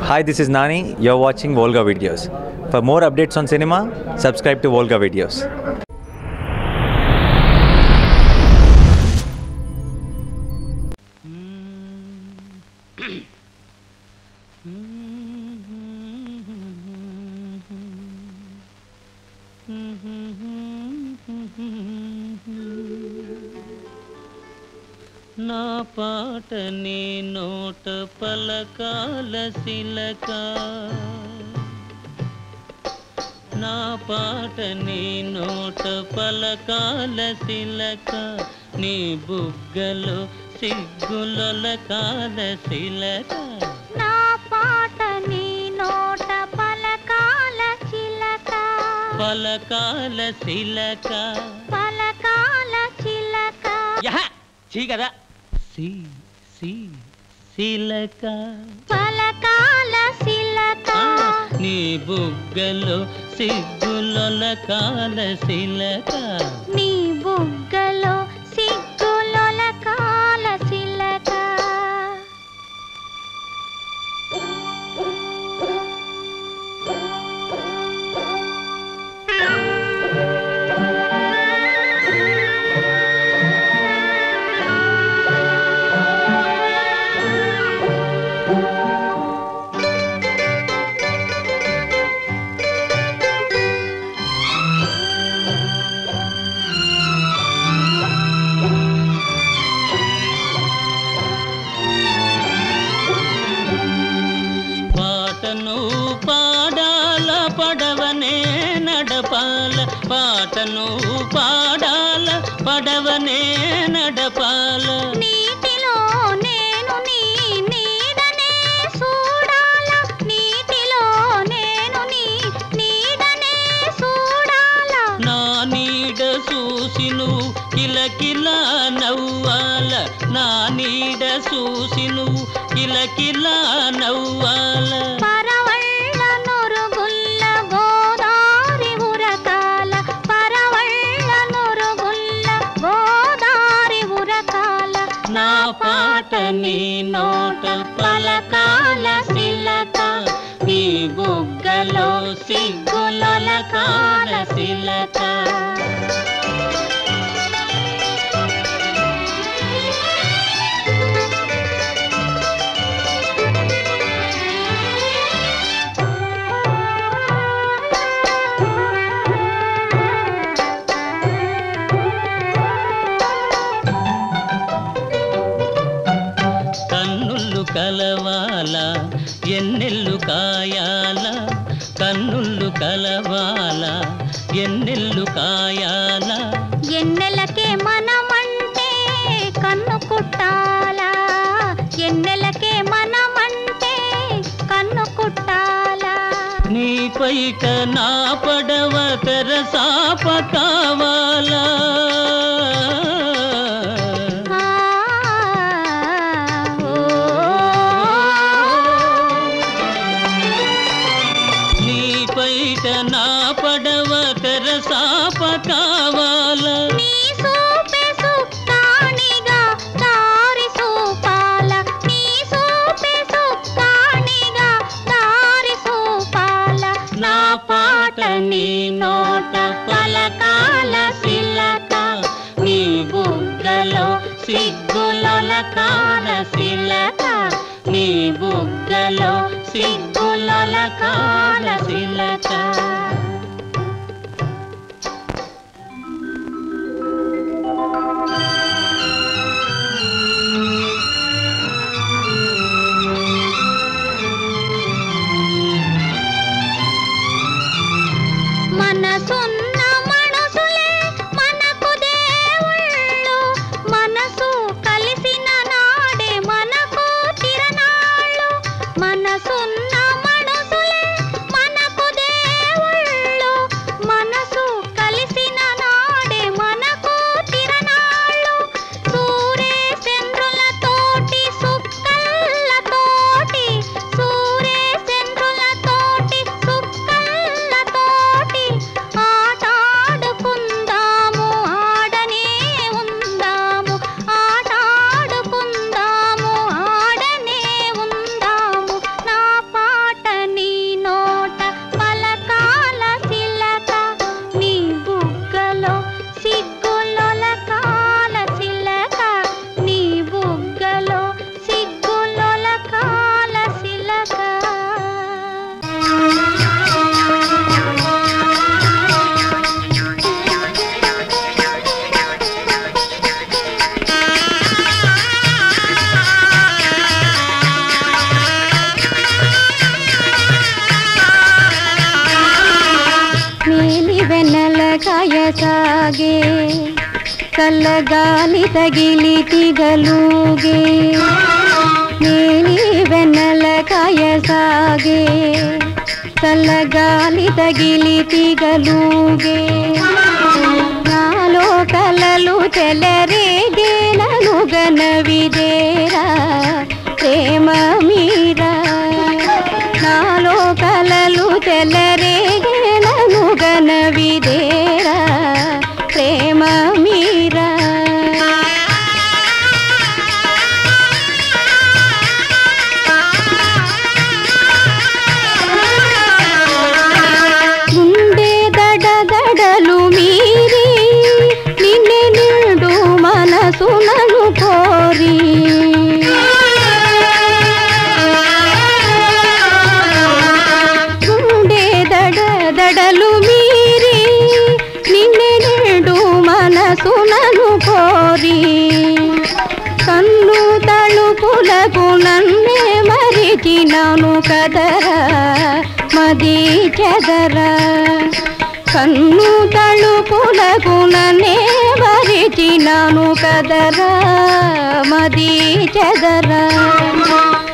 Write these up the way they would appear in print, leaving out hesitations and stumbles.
Hi, this is Nani. You're watching Volga Videos. For more updates on cinema, subscribe to Volga Videos. నా పాట నీ నోట పలకాల శిలక నా పాట నీ నోట పలకాల శిలక నీ బుగ్గలో సిగ్గులొలకాల శిలక నా పాట నీ నోట పలకాల చిలక పలకాల శిలక పలకాల చిలక యహ ఛీ కదా సి సి శిలక పలకాల శిలక నీ బుగ్గలో సిగ్గులొలకాల శిలక నీ బుగ్గలో సిగ్గులొలకాల శిలక పాటను పాడాల పడవనే నడపాల పాటను పాడాల పడవనే నడపాల నీటిలో నేను నీ నీడనే చూడాల నీటిలో నేను నీ నీడనే చూడాల నా నీడ చూసి నువ్వు కిలకిలా నవ్వాల నా నీడ చూసి నువ్వు కిలకిలా నవ్వాల పరవళ్ళ నురుగుల్ల గోదారి ఉరకాల పరవళ్ళ నురుగుల్ల గోదారి ఉరకాల నా పాట నీ నోట పలకాల శిలక నీ బుగ్గలో సిగ్గులొలకాల శిలక కన్నుళ్ళు కలవాల ఎన్నెల్లు కాయాల కన్నుళ్ళు కలవాల ఎన్నెల్లు కాయాల ఎన్నెలకే మనమంటే కన్ను కుట్టాలా ఎన్నెలకే మనమంటే కన్ను కుట్టాలా నీ పైట నా పడవ తెరసాప కావాలా నీ పైట నా పడవ తెరసాప కావాలా నీ సూపే సుక్కాణిగా దారి సూపాల నీ సూపే సుక్కాణిగా దారి సూపాల నా పాట నీ నోట పలకాల శిలక నీ బుగ్గలో సిగ్గులొలకాల శిలక నీ బుగ్గలో సిగ్గులొలకాల శిలక మనసున్న మనుషులే మనకు దేవుళ్ళు మనసు కలిసిన నాడే మనకు తిరణాళ్ళు మనసున్న మనుషులే మనకు దేవుళ్ళు మనసు కలిసిన నాడే మనకు తిరణాళ్ళు సూర్యచంద్రులతోటి సుక్కలతోటి సూర్యచంద్రులతోటి సుక్కలతోటి ఆటాడుకుందాము ఆడనే ఉందాము ఆటాడుకుందాము ఆడనే ఉందాము నా సాగే చల్లగాలి తగిలి తిగలుగే నీలి వెన్నెల కాయ సాగే చల్లగాలి తగిలి తిగలుగే నాలో కలలు చెలరేగేలను గనవిదేరా ప్రేమ మీరా నాలో కలలు చెలరేగేలను గనవిదేరా ప్రేమ మీరా గుండె దడదడలు మీరి నిన్నే నిండు మనసునను కోరి గుండె దడదడలు మీరి నిన్నే నిండు మనసునను కోరి కన్ను తలుపులకు నన్నే మరిచినాను కదరా మది చెదరా కన్ను తలుపులకు నన్నే మరిచినాను కదరా మది చెదరా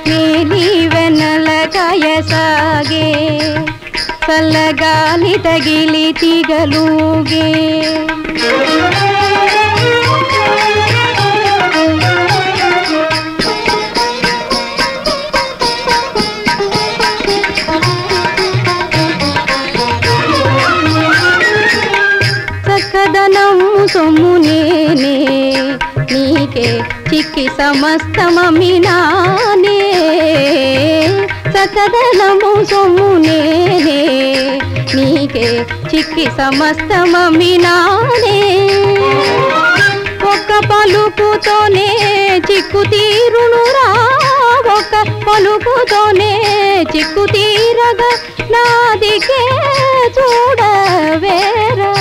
నీలి వెన్నెల కాయ సాగే చల్లగాలి తగిలి తిగలుగే చక్కదనము సొమ్ము నేనే నీకే చిక్కి సమస్తమమినానే చక్కదనము సొమ్ము నేనే నీకే చిక్కి సమస్తమమినానే ఒక్క పలుకుతోనే చిక్కు తీరునురా ఒక్క పలుకుతోనే చిక్కు తీరగా నాదికే చూడవేరా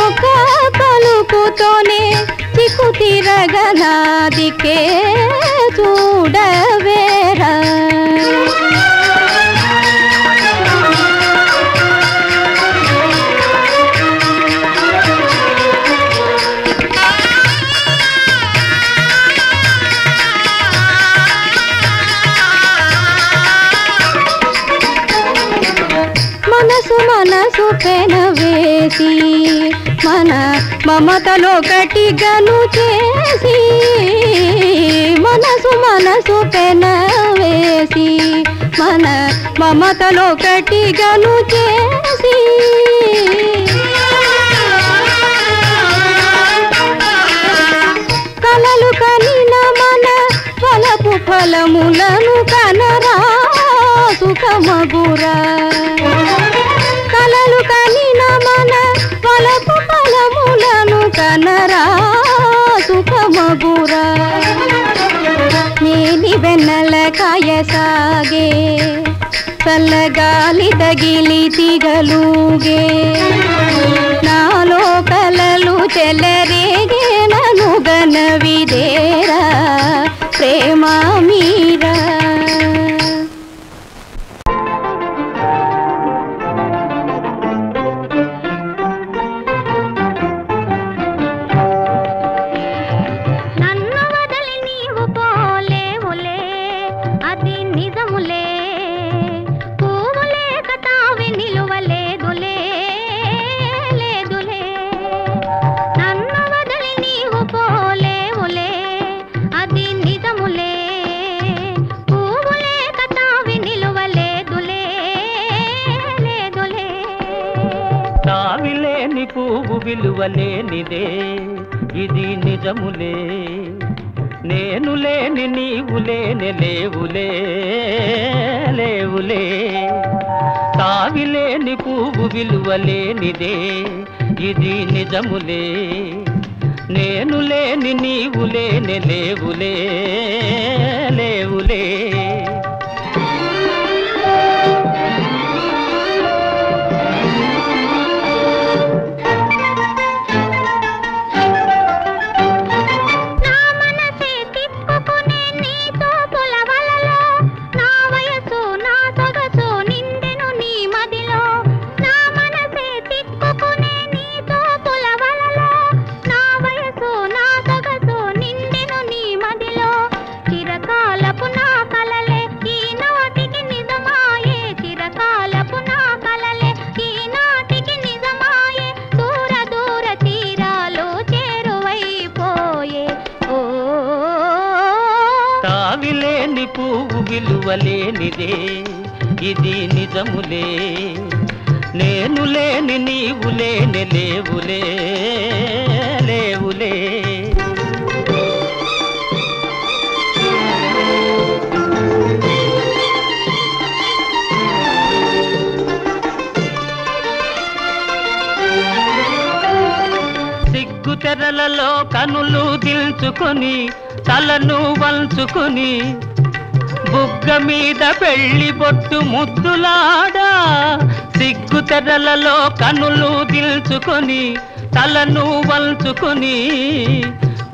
ఒక పలుకుతోనే చిక్కు తీరగా నాదికే చూడవేరా మనసు మనసు పెనవేసి మన మమతలో గట్టిగను చేసి మనసు మనసు పెనవేసి మన మమతలో గట్టిగను చేసి కలలు కనిన మన ఫలపు ఫలములను కనరా సుఖమగురా కలలు కనిన మన ఫలపు ఫలములను కనరా సుఖమగురా నీలి వెన్నెల కాయ సాగే చల్లగాలి తగిలి తిగలుగే నాలో కలలు చెలరేగేలను గనవిదేరా ప్రేమ మీరా విలువలేనిదే ఇది నిజములే నేను లేని నీవు లేని లేవులే లేవులే తావిలేని పువ్వు విలువలేనిదే ఇది నిజములే నేను లేని నీవు లేని లేవులే లేవులే నా మనసే తిప్పుకునే నీతో విలువలేనిదే ఇది నిజములే నేను లేని నీవు లేని లేవులే లేవులే సిగ్గు తెరలలో కనులు దిల్చుకొని తలను వంచుకొని బుగ్గ మీద పెళ్లి బొట్టు ముద్దులాడా సిగ్గు తెరలలో కనులు దిల్చుకొని తలను వంచుకొని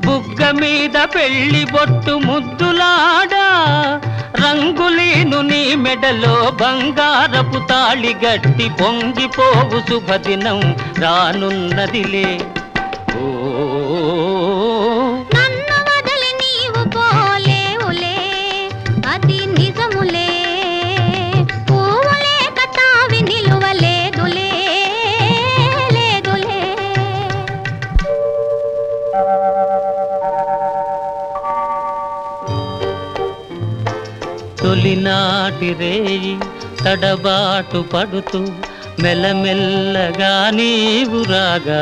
బుగ్గ మీద పెళ్లి బొట్టు ముద్దులాడా రంగులీను నీ మెడలో బంగారపు తాళి గట్టి పొంగిపోవు శుభదినం రానున్నదిలే నన్ను వదిలి నీవు పోలేవులే అది నిజములే పువ్వులే కతావి నిలువలేదులే లేదులే తొలినాటి రేయి తడబాటు పడుతూ మెల్లమెల్లగా నీవు రాగా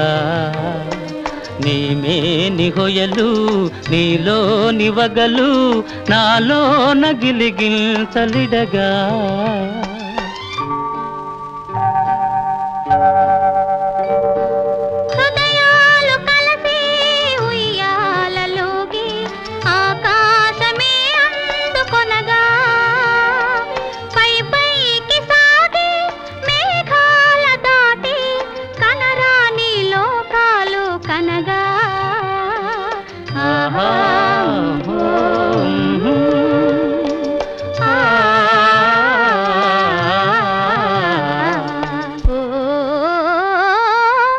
నీమేని హొయలు నీలో నివగలు నాలో నగిలిగిల్తలిడగా హృదయాలు కలిసి ఉయ్యాలలోకి ఆకాశమే అందుకొనగా పై పైకి సాగి మేఘాల దాటి కనరాని లోకాలు కనగా ఆహా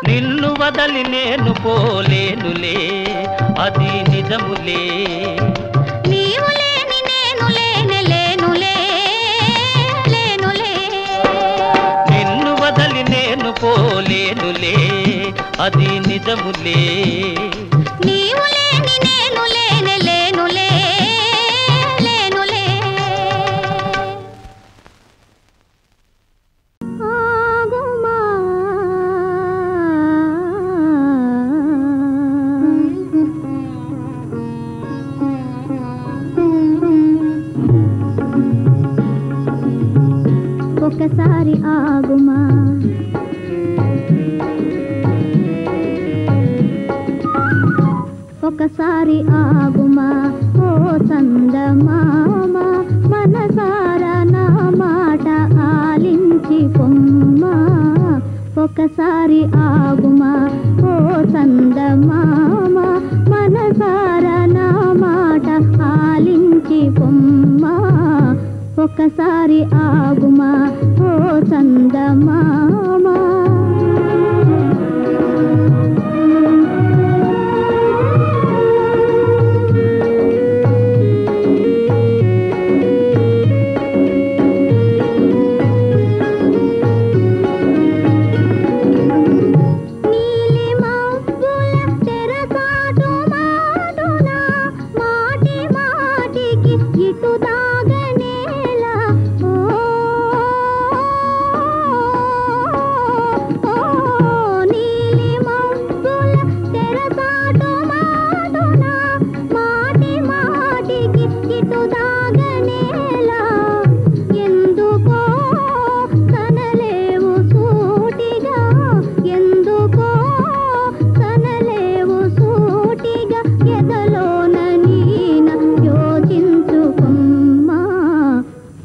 నిన్ను వదలి నేను పోలేనులే అది నిజములే నీవు లేని నేను లేని లేనులే లేనులే నిన్ను వదలి నేను పోలేనులే అది నిజములే నీవు లేని నేను లేని లేనులే లేనులే ఆగుమా ఒకసారి ఆగుమా ఒకసారి ఆగుమా ఓ చందమామ మనసారా నా మాట ఆలించి పొమ్మా ఒకసారి ఆగుమా ఓ చందమామ మనసారా నా మాట ఆలించి పొమ్మా ఒకసారి ఆగుమా ఓ చందమామ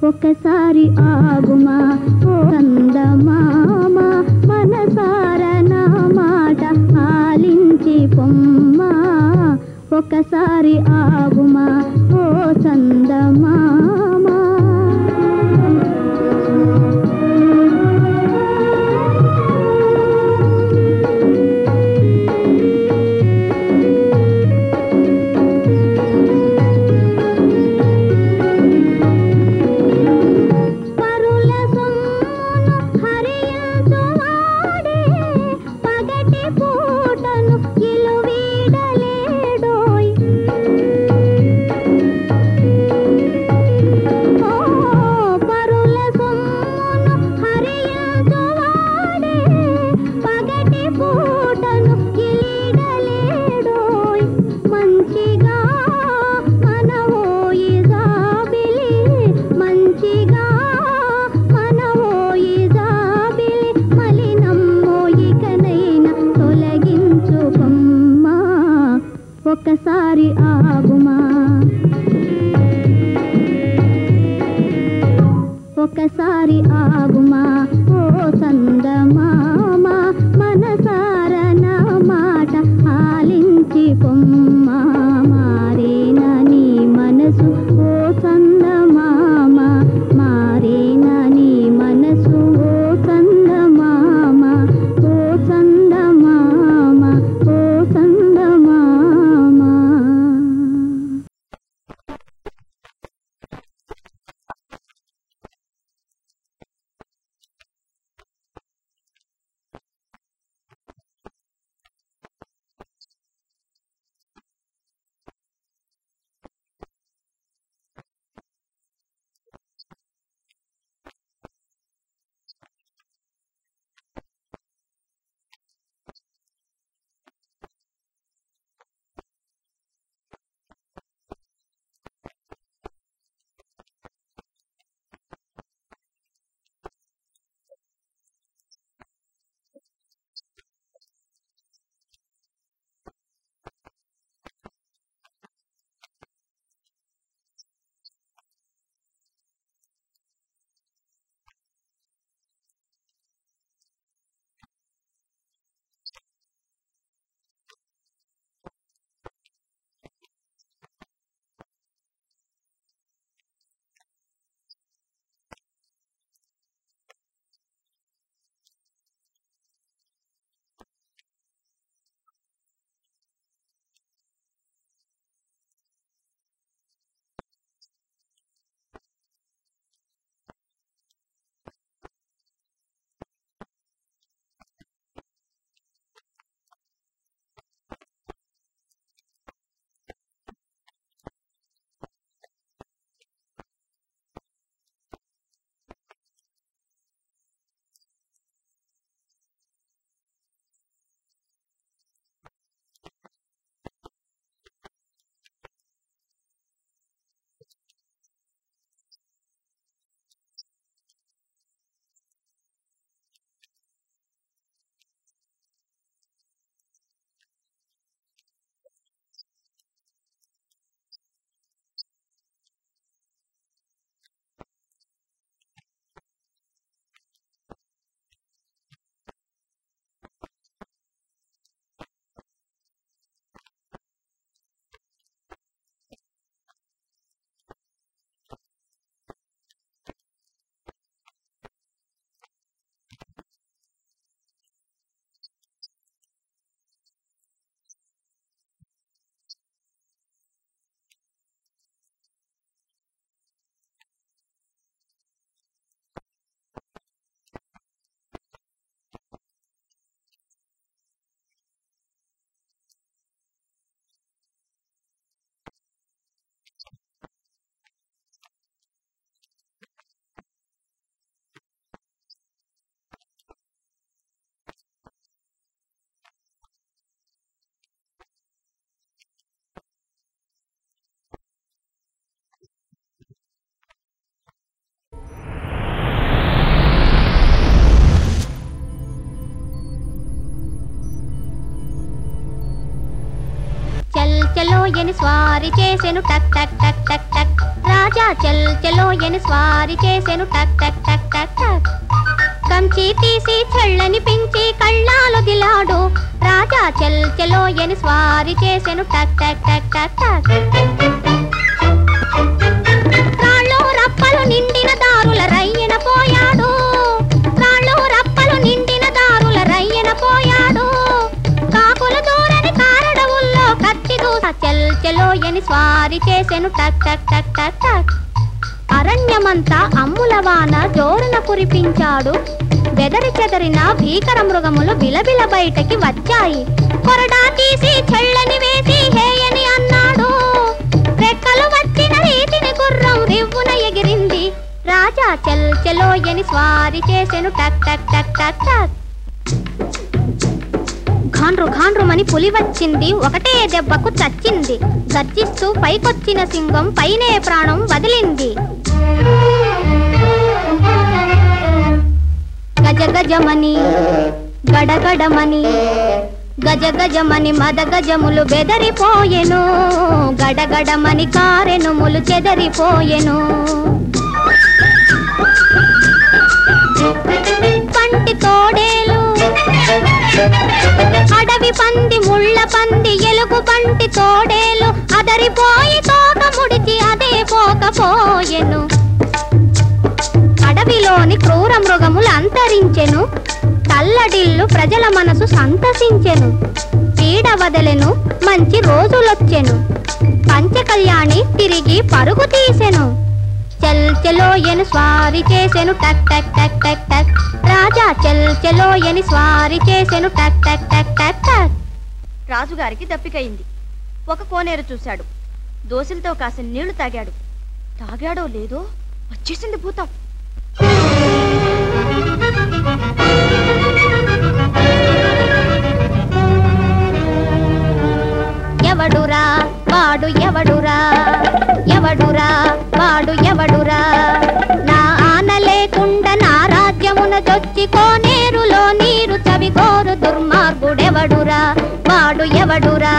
ఒకసారి ఆగుమా ఓ చందమామ మనసార నా మాట ఆలించి పొమ్మా ఒకసారి ఆగుమా ఓ చందమామ ఒకసారి ఆగుమా ఒకసారి ఆగుమా ఓ చందమామ మనసార నా మాట ఆలించి పొమ్మా మారేనా నీ మనసు ఓ చందమామ మారేనా నీ మనసు ఓ చందమామ ఓ చందమామ ఓ చందమామ. చలో ఎని స్వారీ చేసెను టక్ టక్ టక్ టక్ టక్ రాజా చలో ఎని స్వారీ చేసెను టక్ టక్ టక్ టక్ టక్ కంచి తీసి చెళ్ళని పించి కళ్ళాలు దిలాడు రాజా చలో ఎని స్వారీ చేసెను టక్ టక్ టక్ టక్ టక్ రాళ్ళు రప్పలు నిండిన దారుల రయ్యన పోయాడు రాళ్ళు రప్పలు నిండిన దారుల రయ్యన పోయాడు కాకుల దూరని కారడవుల్లో కత్తి దూస చలో ఎని స్వారీ చేసెను టక్ టక్ టక్ టక్ టక్ అరణ్యమంతా అమ్ముల వాన జోరున కురిపించాడు బెదరి చెదరిన భీకర మృగములు బిలబిల బయటకి వచ్చాయి కొరడా తీసి చెళ్ళని వేసి హేయని అన్నాడు రెక్కలు వచ్చిన రీతిని గుర్రం రివ్వున ఎగిరింది రాజా చలో ఎని స్వారీ చేసెను టక్ టక్ టక్ టక్ టక్ ఘాండ్రు ఘాండ్రుమని పులి వచ్చింది ఒకటే దెబ్బకు చచ్చింది గర్జిస్తూ పైకొచ్చిన సింగం పైనే ప్రాణం వదిలింది గజగజమని గడగడమని గజ గజమని మద గజములు బెదరిపోయెను, గడగడమని కారెనుములు చెదరిపోయెను. పంటి తోడేలు అడవి పంది ముళ్ళ పంది ఎలుగు పంటి తోడేలు అదరిపోయి తోక ముడిచి అదే పోకపోయెను. అడవిలోని క్రూర మృగములు అంతరించెను, తల్లడిల్లు ప్రజల మనసు సంతసించెను. పీడ వదలెను, మంచి రోజులొచ్చెను, పంచకళ్యాణి తిరిగి పరుగు తీసెను. చల్ చెలోయని స్వారీ చేసెను టక్ టక్ టక్ టక్ టక్, రాజా చల్ చెలోయని స్వారీ చేసెను టక్ టక్ టక్ టక్ టక్. రాజుగారికి దప్పికయింది. ఒక కోనేరు చూశాడు, దోసిలతో కాసిన నీళ్లు తాగాడు. తాగాడో లేదో వచ్చేసింది భూతం. ఎవడురా వాడు ఎవడురా, ఎవడురా వాడు ఎవడురా, నా ఆన లేకుండా నా రాజ్యమున చొచ్చి కోనేరులో నీరు చవిగోరు దుర్మార్గుడెవడురా, వాడు ఎవడురా.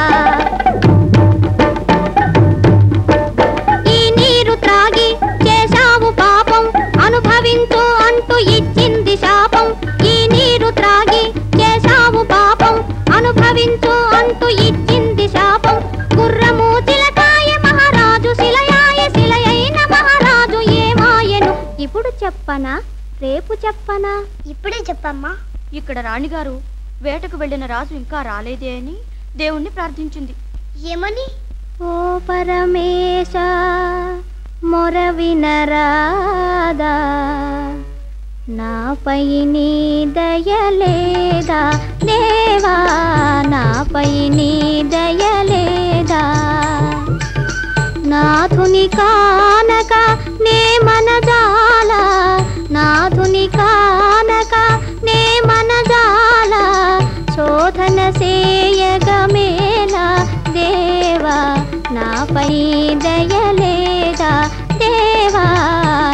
ఈ నీరు త్రాగి చేశావు పాపం, అనుభవించు అంటూ ఇచ్చింది శాపం. ఈ నీరు త్రాగి చేశావు పాపం, అనుభవించు అంటూ ఇచ్చింది శాపం. గుర్రము చిలకాయ మహారాజు శిలయాయ, శిలయైన మహారాజు ఏమాయెను. ఇప్పుడు చెప్పనా రేపు చెప్పనా? ఇప్పుడే చెప్పమ్మా. ఇక్కడ రాణిగారు వేటకు వెళ్ళిన రాజు ఇంకా రాలేదే అని దేవుణ్ణి ప్రార్థించింది. ఏమని? ఓ పరమేశ మొర వినరాదా, నాపై నీ దయలేదా దేవా, నాపై నీ దయలేదా. నాథుని కానక నే మనజాల, నాథుని కానక నే మనజాల, శోధన సేయగమేలా దేవా, నాపై దయలేదా దేవా,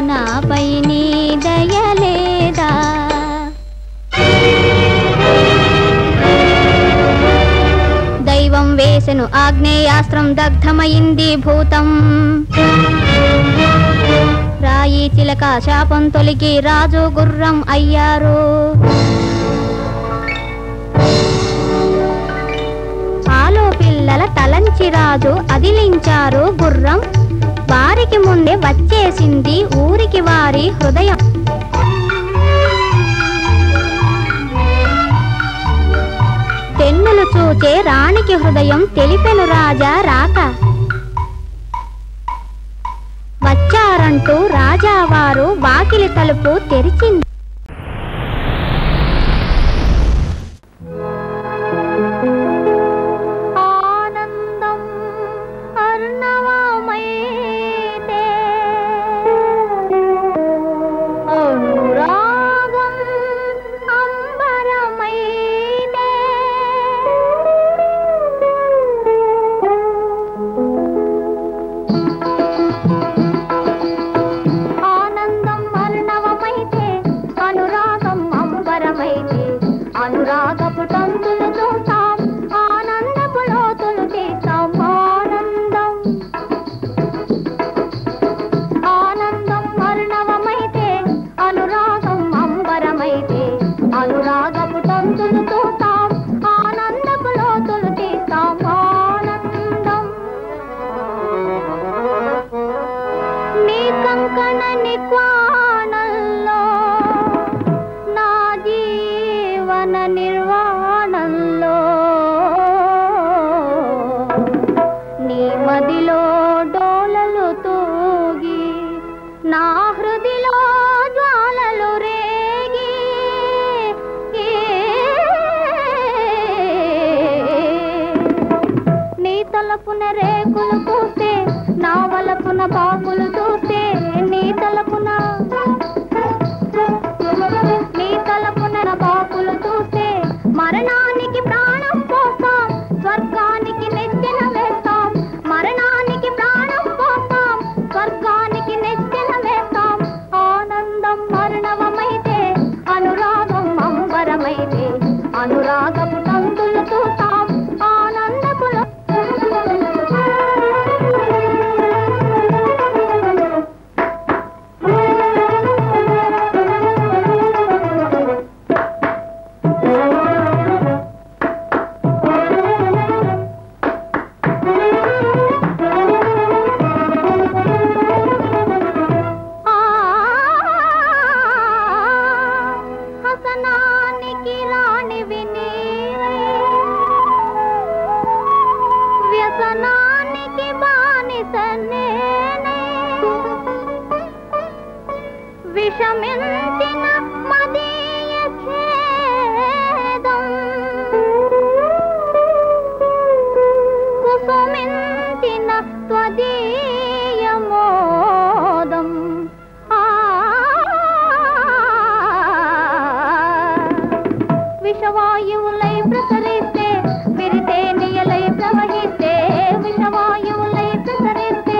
నాపై నీ దయలేదా. దైవం వేసెను ఆగ్నేయాస్త్రం, దగ్ధమైంది భూతం. రాయి చిలక శాపం తొలిగి రాజు గుర్రం అయ్యారు. ఆలో పిల్లల తలంచి రాజు అదిలించారు గుర్రం. వారికి ముందే వచ్చేసింది ఊరికి వారి హృదయం. తెన్నులు చూచే రాణికి హృదయం తెలిపెను రాజా రాక. వచ్చారంటూ రాజావారు వాకిలి తలుపు తెరిచింది. ఆనందం అర్ణవమైతే, అనురాగం అంబరమైతే, ఆనందం అర్ణవమైతే, అనురాగం అంబరమైతే, అనురాగపు తంతులు చూస్తాం, ఆనందపు లోతులు తీస్తాం. ఆనందం ఆనందం అర్ణవమైతే, అనురాగం అంబరమైతే, అనురాగపు తంతులు చూస్తాం, ఆనందపు లోతులు తీస్తాం. ఆనందం నీ కంకణ నిక్వాణంలో, నా జీవన నిర్వాణంలో, నీ మదిలో డోలలు తూగి, నా హృదిలో జ్వాలలు రేగి, నీ తలపున రేకులు పూస్తే, నా వలపున బాకులు చూస్తే, నీ తలపున బాకులు చూస్తే, మరణానికి ప్రాణం పోస్తాం, స్వర్గానికి నెచ్చెన వేస్తాం. మరణానికి ప్రాణం పోస్తాం, స్వర్గానికి నెచ్చెన వేస్తాం. ఆనందం మరణవమైతే, అనురాగం అంబరమైతే, అనురాగపు తంతులు చూస్తే, విషమించిన మదీయ ఖేదం కుసుమించిన త్వదీయ మోదం విషవాయువులై ప్రసరిస్తే విరితే నియలై ప్రవహిస్తే విషవాయువులై ప్రసరిస్తే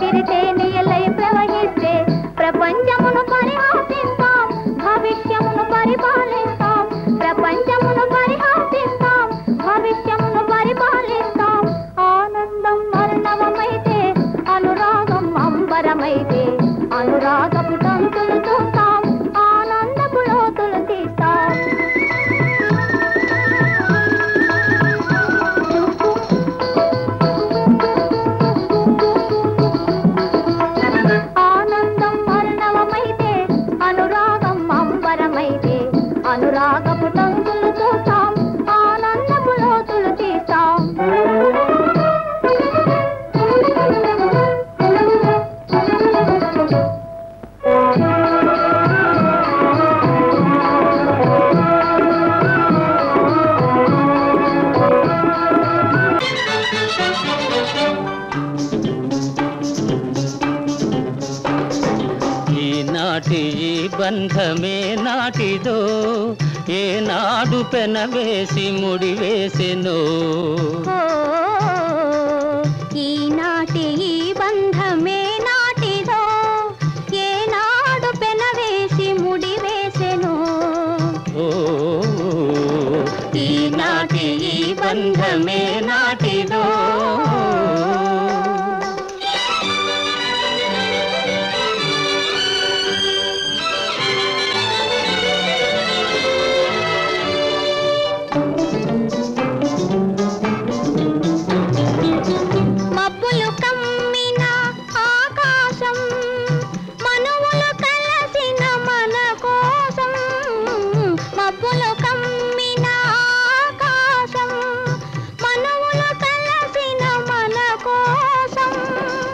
విరితే నియలై ప్రవహిస్తే ప్రపంచమును పరిహాసిస్తాం భవిష్యమును పరిపాలిస్తాం ప్రపంచమును పరిహాసిస్తాం భవిష్యమును పరిపాలిస్తాం ఆనందం వర్ణవమైతే అనురాగం అంబరమైతే అనురాగపు తంతులు చూస్తాం ఆనందపు లోతులు తీస్తాం అనురాగపు తంతులు చూస్తాం ఆనందపు లోతులు తీస్తాం ఈనాటి ఈ బంధమే నాటిదో ఏనాడు పెనవేసి ముడివేసెనో ఈనాటి ఈ బంధమే నాటిదో ఏనాడు పెనవేసి ముడివేసెనో ఈనాటి ఈ బంధమే నాటిదో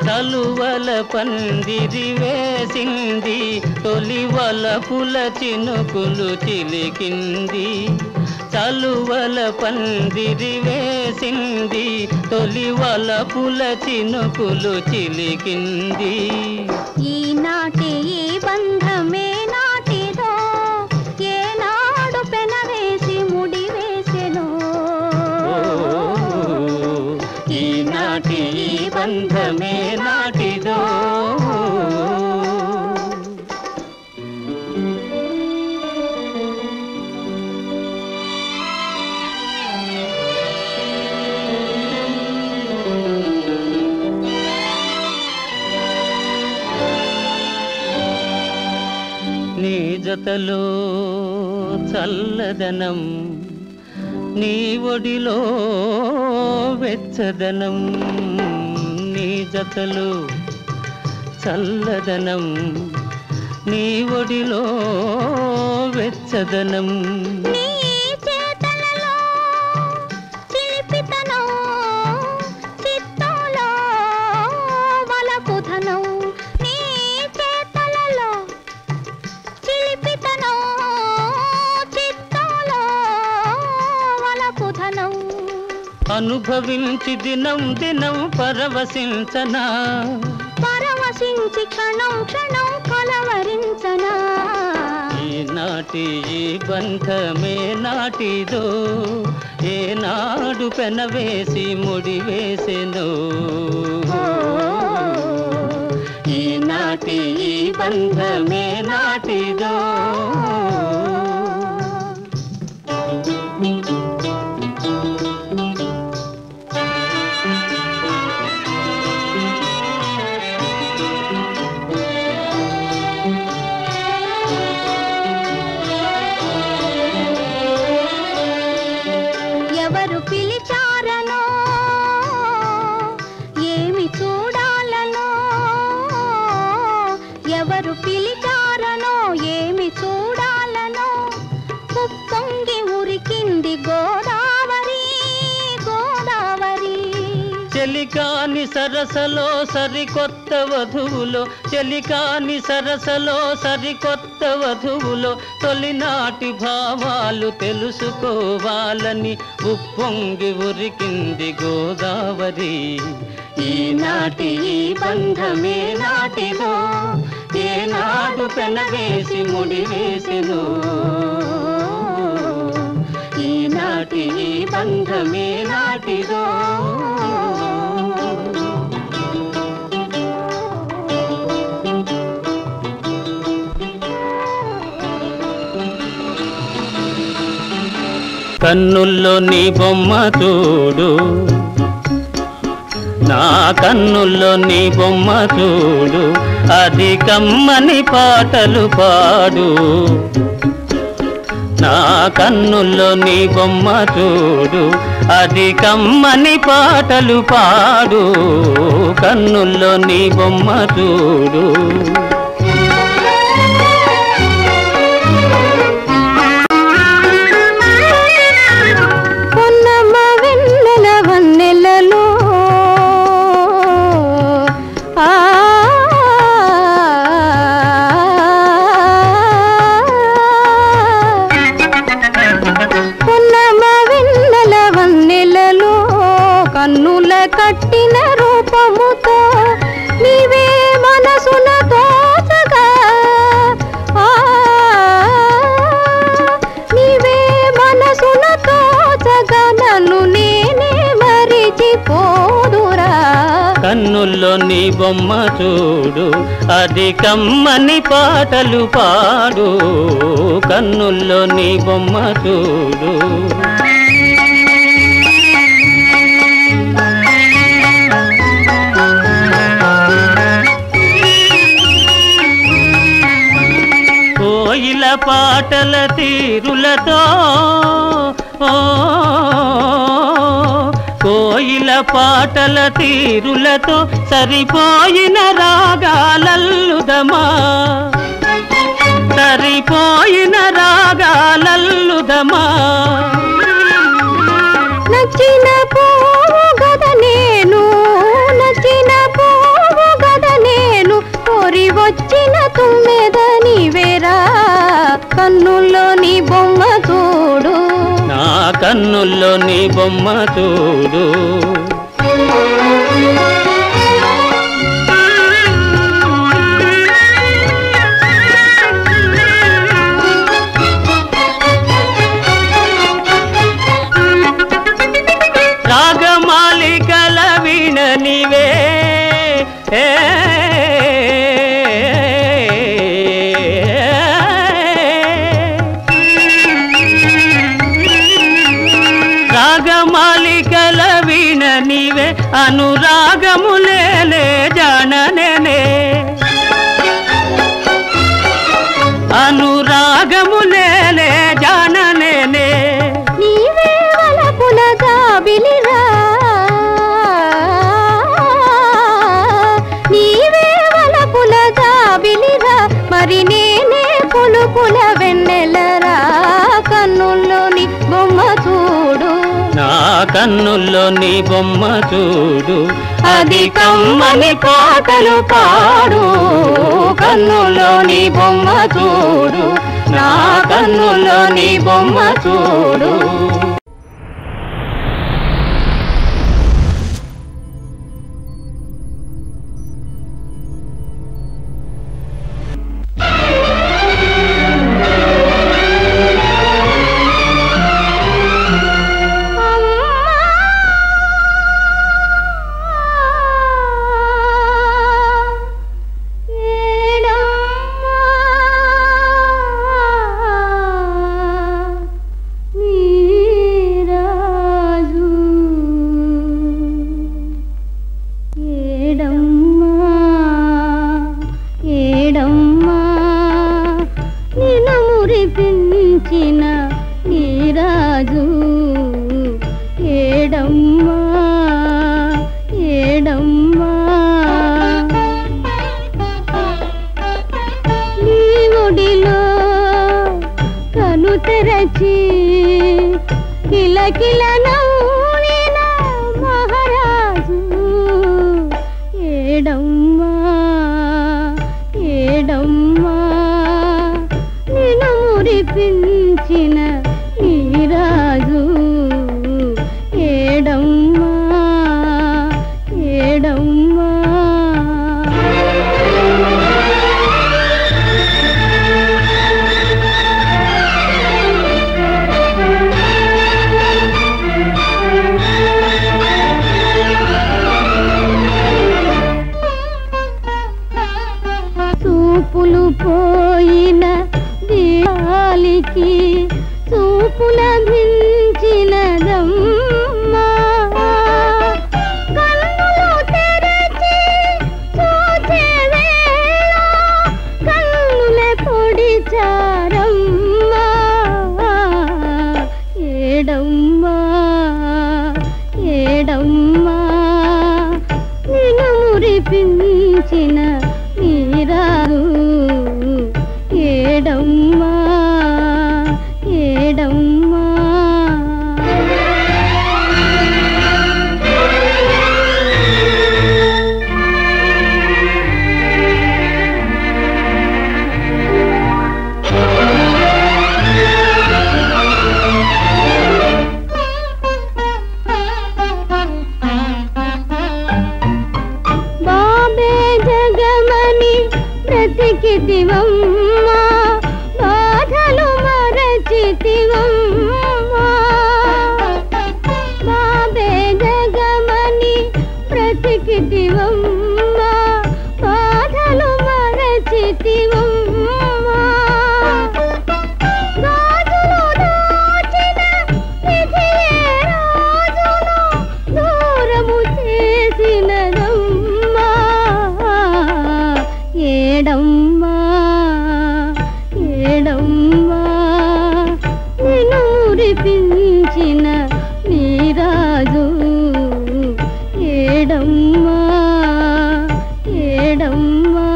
తలువల పందిరి వేసింది తొలివల పుల చినుకులు చిలికింది తలువల పందిరి వేసింది తొలివల పుల చినుకులు చిలికింది ఈనాటి ఈ బంధమే నాటిదో ఏనాడు పెనవేసి ముడివేసెనో ఈనాటి ఈ బంధమే నాటిదో నీ జతలో చల్లదనం నీ ఒడిలో వెచ్చదనం నీ జతలో చల్లదనం నీ ఒడిలో వెచ్చదనం నీ చేతలలో చిలిపితనం చిత్తంలో వలపుధనం నీ చేతలలో చిలిపితనం చిత్తంలో వలపుధనం అనుభవించి దినం దినం పరవశించనా పరవశించి క్షణం క్షణం కలవరించనా ఈనాటి ఈ బంధమే నాటిదో ఏనాడు పెనవేసి ముడివేసెనో ఈనాటి ఈ బంధమే నాటిదో ఎవరు పిలిచారనో ఏమి చూడాలనో ఎవరు పిలిచారనో ఏమి చూడాలనో చెలికాని సరసలో సరికొత్త వధువులో చెలికాని సరసలో సరికొత్త వధువులో తొలినాటి భావాలు తెలుసుకోవాలని ఉప్పొంగి ఉరికింది గోదావరి. ఈనాటి ఈ బంధమే నాటిదో ఏనాడు పెనవేసి ముడివేసెను. ఈనాటి ఈ బంధమే నాటిదో. కన్నుల్లో నీ బొమ్మ చూడు, నా కన్నుల్లో నీ బొమ్మ చూడు, అది కమ్మని పాటలు పాడు. నా కన్నుల్లో నీ బొమ్మ చూడు, అది కమ్మని పాటలు పాడు. కన్నుల్లో నీ బొమ్మ చూడు. కట్టిన రూపముతో నీవే మనసున తోచగా, నీవే మనసున తోచగా నన్ను నేనే మరిచిపోదురా. కన్నుల్లో నీ బొమ్మ చూడు, అది కమ్మని పాటలు పాడు. కన్నుల్లో నీ బొమ్మ చూడు. కోయిల పాటల తీరులతో, కోయిల పాటల తీరులతో సరిపోయిన రాగాలల్లుదమా, సరిపోయిన రాగాలల్లుదమా. నచ్చిన పువ్వు గద నేను, నచ్చిన పువ్వు గద నేను, కోరి వచ్చిన తుమ్మెద నీవేరా. కన్నుల్లో నీ బొమ్మ చూడు, నా కన్నుల్లో నీ బొమ్మ చూడు. రాగమాలికల వీణ నీవే, రాగమాలికల వీణ నీవే, అనురాగములేలే జాననే, అనురాగములేలే జాననే. నీవే వలపుల జాబిలిరా, నీవే వలపుల జాబిలిరా, మరి నేనే పులుపుల వెన్నెలరా. కన్నుల్లో నీ బొమ్మ చూడు, నా కన్నుల్లో నీ బొమ్మ చూడు, అది కమ్మని పాటలు పాడు. కన్నుల్లో నీ బొమ్మ చూడు, నా కన్నుల్లో నీ బొమ్మ చూడు. తెరచి కిలకిల నవ్విన మహారాజు ఏడమ్మా నిన్ను మురిపించిన నీరారు ఏడమ్మా ఏడమ్మా బ్రతికితివమ్మా బాధలు మరచితివమ్మా బాబే జగమని బ్రతికితివమ్మా బాధలు మరచితివమ్మా గాజులు దోచిన విధియే రాజును దూరము చేసినదమ్మా ఏడమ్మా ఏడమ్మా నిన్ను మురిపించిన నీరాజు ఏడమ్మా ఏడమ్మా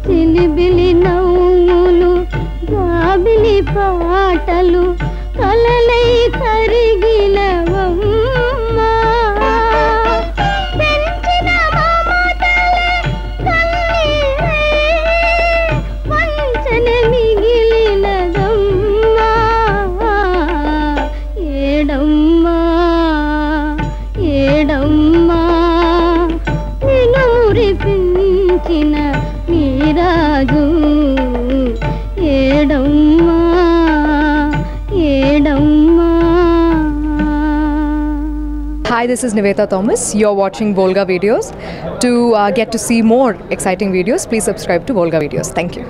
చిలిబిలి నవ్వులు గాబిలి పాటలు కలలై కరిగినవమ్మా పెంచిన మమతలే కన్నీరై వంచన మిగిలినదమ్మా ఏడమ్మా ఏడమ్మా నిన్ను మురిపించిన నీరాజు ఏడమ్మా ఏడమ్మా. Hi, this is Nivetha Thomas. You're watching Volga Videos. To get to see more exciting videos, please subscribe to Volga Videos. Thank you.